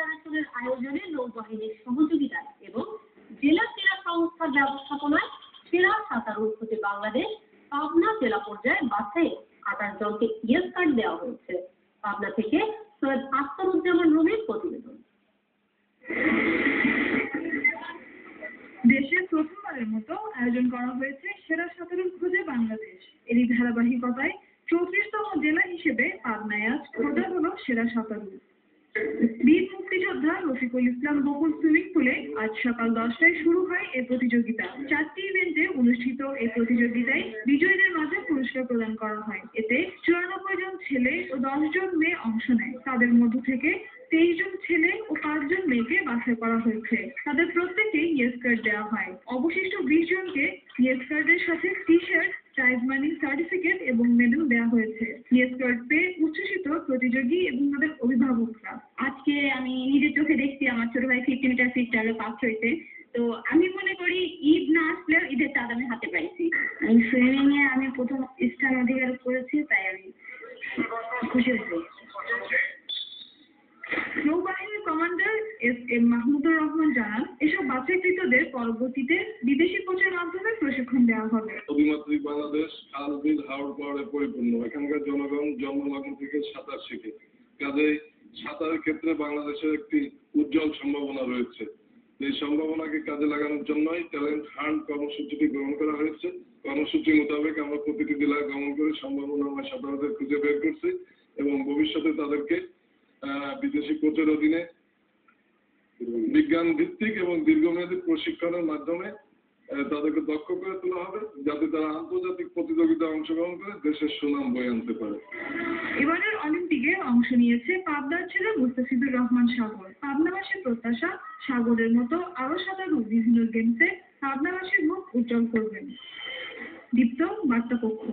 International আয়োজনে নৌবাহিনীর সহযোগিতায় এবং জেলা ক্রীড়া সংস্থার ব্যবস্থাপনায় সেরা সাঁতারু হতে বাংলাদেশ পাবনা জেলা পর্যায়ে বাছাই 28 জনকে ইয়েস কার্ড দেওয়া হয়েছে। পাবনা থেকে সৈয়দ আখতারুজ্জামান রুমির প্রতিবেদন। দেশে প্রথমবারের মতো আয়োজন করা হয়েছে সেরা সাঁতারুর খোঁজে বাংলাদেশ। এরই ধারাবাহিকতায় 34তম জেলা হিসেবে পাবনায় আজ খোঁজা হলো সেরা সাঁতারু। বীর মুক্তিযোদ্ধা রফিকুল ইসলাম বকুল সুইমিং পুলে আজ সকাল 10টায় শুরু হয় এই প্রতিযোগিতা। 4টি ইভেন্টে অনুষ্ঠিত এই প্রতিযোগিতায় বিজয়ীদের মাঝে পুরস্কার প্রদান করা হয়। এতে 94 জন ছেলে ও 10 জন মেয়ে অংশ নেয়। তাদের মধ্য থেকে 23 জন ছেলে ও 5 জন মেয়েকে বাছাই করা হয়েছে। তাদের প্রত্যেককেই ইয়েস কার্ড দেওয়া হয়। অবশিষ্ট 20 জনকে ইয়েস কার্ডের সাথে টি-শার্ট, প্রাইজ মানি, সার্টিফিকেট এবং মেডেল দেওয়া হয়েছে। ইয়েস কার্ড পেয়ে উচ্ছ্বসিত প্রতিযোগী এবং তাদের অভিভাবকরা। আজকে আমি নিজের চোখে দেখছি আমার ছোট ভাই 50 মিটার ফ্রিস্টাইলে ফার্স্ট হয়েছে। তো আমি মনে করি ঈদ না আসলেও ঈদের চাঁদ আমি হাতে পাইছি। সুইমিং এ আমি প্রথম স্থান অধিকার করেছি, তাই আমি খুশি হয়েছি। নৌবাহিনীর কমান্ডার এস.এম. মাহমুদুর রহমান জানান, এসব বাছাইকৃতদের পরবর্তীতে বিদেশি কোচের মাধ্যমে প্রশিক্ষণ দেওয়া হবে। অভিমাত্রিক বাংলাদেশ খাল বিল হাওড় পাহাড়ে পরিপূর্ণ। এখানকার জনগণ জন্মলগ্ন থেকে সাঁতার শিখে। কাজেই সাঁতারের ক্ষেত্রে বাংলাদেশের একটি উজ্জ্বল সম্ভাবনা রয়েছে। এই সম্ভাবনাকে কাজে লাগানোর জন্যই ট্যালেন্ট হান্ট কর্মসূচিটি গ্রহণ করা হয়েছে। কর্মসূচি মোতাবেক আমরা প্রতিটি জেলায় গমন করে সম্ভাবনাময় সাঁতারুদের খুঁজে বের করছি এবং ভবিষ্যতে তাদেরকে বিদেশি কোচের অধীনে বিজ্ঞান ভিত্তিক এবং দীর্ঘমেয়াদী প্রশিক্ষণের মাধ্যমে তাদেরকে দক্ষ করে তোলা হবে, যাতে তারা আন্তর্জাতিক প্রতিযোগিতায় অংশগ্রহণ করে দেশের সুনাম বয়ে আনতে পারে। এবারের অলিম্পিকে অংশ নিয়েছে পাবনার ছেলে মুস্তাফিজুর রহমান সাগর। পাবনাবাসীর প্রত্যাশা, সাগরের মতো আরো সাঁতারু বিভিন্ন গেমসে পাবনাবাসীর মুখ উজ্জ্বল করবেন। দীপ্ত বার্তা পক্ষ।